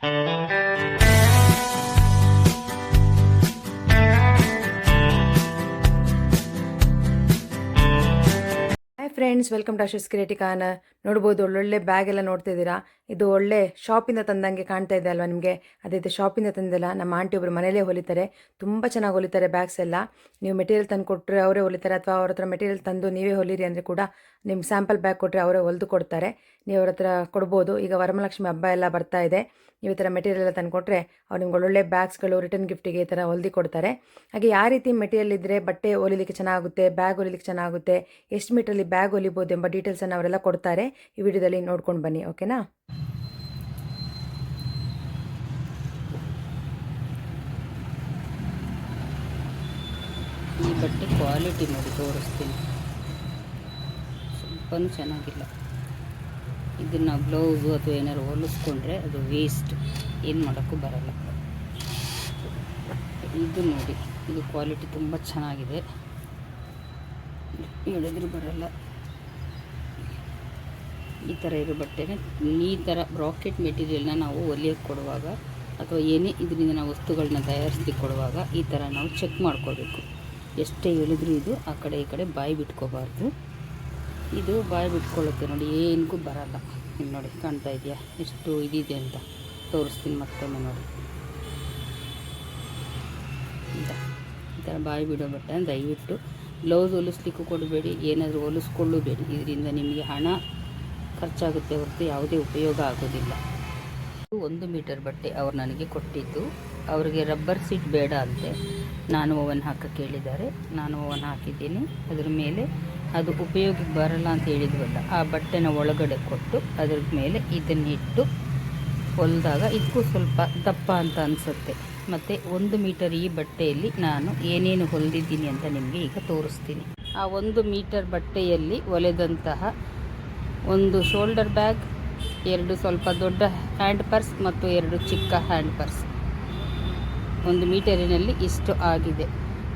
Hi friends, welcome to ಅಶೋಸ್ creative corner. ನೋಡ್ಬೋದು ಒಳ್ಳೊಳ್ಳೆ ಬ್ಯಾಗ್ ಎಲ್ಲ ನೋಡ್ತಿದ್ದೀರಾ. ಇದು ಒಳ್ಳೆ ಶಾಪಿಂದ ತಂದಂಗೆ ಕಾಣ್ತಾ ಇದೆ ಅಲ್ವಾ ನಿಮಗೆ? ಅದೇ ಶಾಪಿಂದ ತಂದಿಲ್ಲ, ನಮ್ಮ ಆಂಟಿ ಒಬ್ಬರು ಮನೇಲೇ ಹೊಲಿತಾರೆ. ತುಂಬ ಚೆನ್ನಾಗಿ ಹೊಲಿತಾರೆ ಬ್ಯಾಗ್ಸ್ ಎಲ್ಲ. ನೀವು ಮೆಟೀರಿಯಲ್ ತಂದು ಕೊಟ್ಟರೆ ಅವರೇ ಹೊಲಿತಾರೆ, ಅಥವಾ ಅವ್ರ ಹತ್ರ ಮೆಟೀರಿಯಲ್ ತಂದು ನೀವೇ ಹೊಲಿರಿ ಅಂದರೆ ಕೂಡ ನಿಮ್ಮ ಸ್ಯಾಂಪಲ್ ಬ್ಯಾಗ್ ಕೊಟ್ಟರೆ ಅವರೇ ಹೊಲಿದು ಕೊಡ್ತಾರೆ. ನೀವು ಅವ್ರ ಹತ್ರ ಕೊಡ್ಬೋದು. ಈಗ ವರಮಹಾಲಕ್ಷ್ಮಿ ಹಬ್ಬ ಎಲ್ಲ ಬರ್ತಾ ಇದೆ. ನೀವು ಈ ಥರ ಮೆಟೀರಿಯಲ್ ಎಲ್ಲ ತಂದು ಕೊಟ್ಟರೆ ಅವ್ರು ನಿಮ್ಗೆ ಒಳ್ಳೊಳ್ಳೆ ಬ್ಯಾಗ್ಸ್ಗಳು ರಿಟರ್ನ್ ಗಿಫ್ಟಿಗೆ ಈ ಥರ ಹೊಲ್ದು ಕೊಡ್ತಾರೆ. ಹಾಗೆ ಯಾವ ರೀತಿ ಮೆಟೀರಿಯಲ್ ಇದ್ದರೆ ಬಟ್ಟೆ ಹೊಲಿಲಿಕ್ಕೆ ಚೆನ್ನಾಗುತ್ತೆ, ಬ್ಯಾಗ್ ಹೊಲಿಲಿಕ್ಕೆ ಚೆನ್ನಾಗುತ್ತೆ, ಎಷ್ಟು ಮೀಟ್ರಲ್ಲಿ ಬ್ಯಾಗ್ ಹೊಲಿಬೋದು ಎಂಬ ಡೀಟೇಲ್ಸನ್ನು ಅವರೆಲ್ಲ ಕೊಡ್ತಾರೆ. ಈ ವಿಡಿಯೋದಲ್ಲಿ ನೋಡ್ಕೊಂಡು ಬನ್ನಿ, ಓಕೆನಾ? ಈ ಬಟ್ಟೆ ಕ್ವಾಲಿಟಿ ನೋಡಿ ತೋರಿಸ್ತೀನಿ, ಸ್ವಲ್ಪನೂ ಚೆನ್ನಾಗಿಲ್ಲ. ಇದನ್ನು ಬ್ಲೌಸು ಅಥವಾ ಏನಾದ್ರು ಹೊಲಿಸ್ಕೊಂಡ್ರೆ ಅದು ವೇಸ್ಟ್, ಏನು ಮಾಡೋಕ್ಕೂ ಬರಲ್ಲ. ಇದು ನೋಡಿ, ಇದು ಕ್ವಾಲಿಟಿ ತುಂಬ ಚೆನ್ನಾಗಿದೆ, ಹೇಳಿದ್ರು ಬರಲ್ಲ. ಈ ಥರ ಇರೋ ಬಟ್ಟೆನೇ, ಈ ಥರ ಬ್ರಾಕೆಟ್ ಮೆಟೀರಿಯಲ್ನ ನಾವು ಹೊಲಿಯೋಕ್ಕೆ ಕೊಡುವಾಗ ಅಥವಾ ಏನೇ ಇದರಿಂದ ನಾವು ವಸ್ತುಗಳನ್ನ ತಯಾರಿಸಿ ಕೊಡುವಾಗ ಈ ಥರ ನಾವು ಚೆಕ್ ಮಾಡ್ಕೋಬೇಕು. ಎಷ್ಟೇ ಹೇಳಿದ್ರು ಇದು ಆ ಕಡೆ ಈ ಕಡೆ ಬಾಯಿ ಬಿಟ್ಕೋಬಾರ್ದು. ಇದು ಬಾಯಿ ಬಿಟ್ಕೊಳ್ಳುತ್ತೆ ನೋಡಿ, ಏನಕ್ಕೂ ಬರಲ್ಲ. ಇಲ್ಲಿ ನೋಡಿ, ಕಾಣ್ತಾ ಇದೆಯಾ ಎಷ್ಟು ಇದಿದೆ ಅಂತ? ತೋರಿಸ್ತೀನಿ ಮತ್ತೊಮ್ಮೆ ನೋಡಿ. ಈ ಥರ ಬಾಯಿ ಬಿಡೋ ಬಟ್ಟೆ ದಯವಿಟ್ಟು ಬ್ಲೌಸ್ ಹೊಲಿಸ್ಲಿಕ್ಕೂ ಕೊಡಬೇಡಿ, ಏನಾದರೂ ಹೊಲಿಸ್ಕೊಳ್ಳಬೇಡಿ. ಇದರಿಂದ ನಿಮಗೆ ಹಣ ಖರ್ಚಾಗುತ್ತೆ ಹೊರತು ಯಾವುದೇ ಉಪಯೋಗ ಆಗೋದಿಲ್ಲ. 1 ಮೀಟರ್ ಬಟ್ಟೆ ಅವ್ರು ನನಗೆ ಕೊಟ್ಟಿದ್ದು. ಅವರಿಗೆ ರಬ್ಬರ್ ಸೀಟ್ ಬೇಡ ಅಂತೆ. ನಾನು ಓವನ್ ಹಾಕಕ್ಕೆ ಹೇಳಿದ್ದಾರೆ, ನಾನು ಓವನ್ ಹಾಕಿದ್ದೀನಿ. ಅದ್ರ ಮೇಲೆ ಅದು ಉಪಯೋಗಕ್ಕೆ ಬರಲ್ಲ ಅಂತ ಹೇಳಿದ್ವಲ್ಲ, ಆ ಬಟ್ಟೆನ ಒಳಗಡೆ ಕೊಟ್ಟು ಅದ್ರ ಮೇಲೆ ಇದನ್ನಿಟ್ಟು ಹೊಲಿದಾಗ ಇದಕ್ಕೂ ಸ್ವಲ್ಪ ದಪ್ಪ ಅಂತ ಅನಿಸುತ್ತೆ. ಮತ್ತು 1 ಮೀಟರ್ ಈ ಬಟ್ಟೆಯಲ್ಲಿ ನಾನು ಏನೇನು ಹೊಲಿದಿದ್ದೀನಿ ಅಂತ ನಿಮಗೆ ಈಗ ತೋರಿಸ್ತೀನಿ. ಆ 1 ಮೀಟರ್ ಬಟ್ಟೆಯಲ್ಲಿ ಹೊಲೆದಂತಹ ಒಂದು ಶೋಲ್ಡರ್ ಬ್ಯಾಗ್, 2 ಸ್ವಲ್ಪ ದೊಡ್ಡ ಹ್ಯಾಂಡ್ ಪರ್ಸ್ ಮತ್ತು 2 ಚಿಕ್ಕ ಹ್ಯಾಂಡ್ ಪರ್ಸ್. 1 ಮೀಟರಿನಲ್ಲಿ ಇಷ್ಟು ಆಗಿದೆ.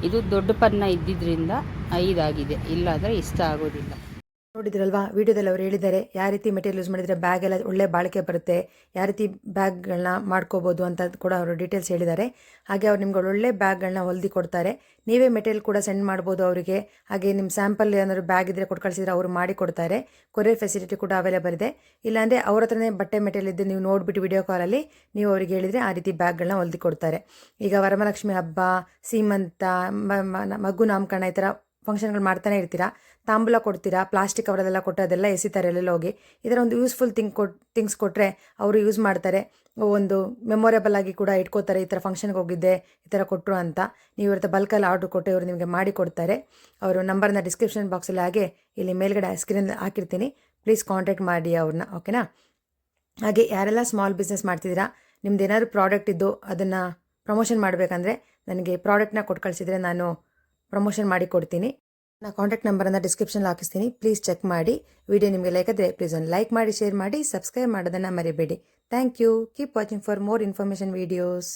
ಇದು ದೊಡ್ಡ ಪನ್ನ ಇದ್ದಿದ್ದರಿಂದ 5 ಆಗಿದೆ, ಇಲ್ಲಾಂದರೆ ಇಷ್ಟ ಆಗೋದಿಲ್ಲ. ನೋಡಿದ್ರಲ್ವಾ ವಿಡಿಯೋದಲ್ಲಿ ಅವ್ರು ಹೇಳಿದ್ದಾರೆ ಯಾವ ರೀತಿ ಮೆಟೀರಿಯಲ್ ಯೂಸ್ ಮಾಡಿದರೆ ಬ್ಯಾಗ್ ಎಲ್ಲ ಒಳ್ಳೆ ಬಾಳಿಕೆ ಬರುತ್ತೆ, ಯಾವ ರೀತಿ ಬ್ಯಾಗ್ಗಳನ್ನ ಮಾಡ್ಕೋಬೋದು ಅಂತ ಕೂಡ ಅವರು ಡೀಟೇಲ್ಸ್ ಹೇಳಿದ್ದಾರೆ. ಹಾಗೆ ಅವ್ರು ನಿಮ್ಗೆ ಒಳ್ಳೆ ಬ್ಯಾಗ್ಗಳನ್ನ ಹೊಲ್ದಿ ಕೊಡ್ತಾರೆ. ನೀವೇ ಮೆಟೀರಿಯಲ್ ಕೂಡ ಸೆಂಡ್ ಮಾಡ್ಬೋದು ಅವರಿಗೆ. ಹಾಗೆ ನಿಮ್ಮ ಸ್ಯಾಂಪಲ್ ಏನಾದರೂ ಬ್ಯಾಗ್ ಇದ್ದರೆ ಕೊಟ್ಟು ಕಳಿಸಿದ್ರೆ ಅವರು ಮಾಡಿ ಕೊಡ್ತಾರೆ. ಕೊರಿಯರ್ ಫೆಸಿಲಿಟಿ ಕೂಡ ಅವೈಲೇಬಲ್ ಇದೆ. ಇಲ್ಲಾಂದರೆ ಅವ್ರ ಹತ್ರನೇ ಬಟ್ಟೆ ಮೆಟೀರಿಯಲ್ ಇದ್ದು ನೀವು ನೋಡಿಬಿಟ್ಟು ವಿಡಿಯೋ ಕಾಲಲ್ಲಿ ನೀವು ಅವರಿಗೆ ಹೇಳಿದರೆ ಆ ರೀತಿ ಬ್ಯಾಗ್ಗಳನ್ನ ಹೊಲ್ದಿ ಕೊಡ್ತಾರೆ. ಈಗ ವರಮಹಾಲಕ್ಷ್ಮಿ ಹಬ್ಬ, ಸೀಮಂತ, ಮಗು ನಾಮಕರಣ ಈ ಥರ ಫಂಕ್ಷನ್ಗಳು ಮಾಡ್ತಾನೆ ಇರ್ತೀರಾ, ತಾಂಬೂಲ ಕೊಡ್ತೀರಾ, ಪ್ಲಾಸ್ಟಿಕ್ ಅವರಲ್ಲೆಲ್ಲ ಕೊಟ್ಟು ಅದೆಲ್ಲ ಎಸಿತಾರೆ ಎಲ್ಲೆಲ್ಲ ಹೋಗಿ. ಇದರ ಒಂದು ಯೂಸ್ಫುಲ್ ಥಿಂಗ್ಸ್ ಕೊಟ್ಟರೆ ಅವರು ಯೂಸ್ ಮಾಡ್ತಾರೆ. ಒಂದು ಮೆಮೊರೇಬಲ್ ಆಗಿ ಕೂಡ ಇಟ್ಕೋತಾರೆ. ಈ ಥರ ಫಂಕ್ಷನ್ಗೆ ಹೋಗಿದ್ದೆ, ಈ ಥರ ಕೊಟ್ಟರು ಅಂತ. ನೀವು ಇವ್ರ ಬಲ್ಕಲ್ಲಿ ಆರ್ಡ್ರ್ ಕೊಟ್ಟು ಇವರು ನಿಮಗೆ ಮಾಡಿ ಕೊಡ್ತಾರೆ. ಅವರು ನಂಬರ್ನ ಡಿಸ್ಕ್ರಿಪ್ಷನ್ ಬಾಕ್ಸಲ್ಲಿ ಹಾಗೆ ಇಲ್ಲಿ ಮೇಲ್ಗಡೆ ಸ್ಕ್ರೀನ್ ಹಾಕಿರ್ತೀನಿ, ಪ್ಲೀಸ್ ಕಾಂಟ್ಯಾಕ್ಟ್ ಮಾಡಿ ಅವ್ರನ್ನ, ಓಕೆನಾ? ಹಾಗೆ ಯಾರೆಲ್ಲ ಸ್ಮಾಲ್ ಬಿಸ್ನೆಸ್ ಮಾಡ್ತಿದ್ದೀರಾ, ನಿಮ್ದು ಏನಾದರೂ ಪ್ರಾಡಕ್ಟ್ ಇದ್ದು ಅದನ್ನು ಪ್ರಮೋಷನ್ ಮಾಡಬೇಕಂದ್ರೆ ನನಗೆ ಪ್ರಾಡಕ್ಟ್ನ ಕೊಟ್ಟು ಕಳಿಸಿದರೆ ನಾನು ಪ್ರಮೋಷನ್ ಮಾಡಿ ಕೊಡ್ತೀನಿ. ನಾನು ಕಾಂಟ್ಯಾಕ್ಟ್ ನಂಬರನ್ನು ಡಿಸ್ಕ್ರಿಪ್ಷನಲ್ಲಿ ಹಾಕಿಸ್ತೀನಿ, ಪ್ಲೀಸ್ ಚೆಕ್ ಮಾಡಿ. ವಿಡಿಯೋ ನಿಮಗೆ ಲೈಕ್ ಆದರೆ ಪ್ಲೀಸ್ ಒಂದು ಲೈಕ್ ಮಾಡಿ, ಶೇರ್ ಮಾಡಿ, ಸಬ್ಸ್ಕ್ರೈಬ್ ಮಾಡೋದನ್ನು ಮರಿಬೇಡಿ. Thank you. Keep watching for more information videos.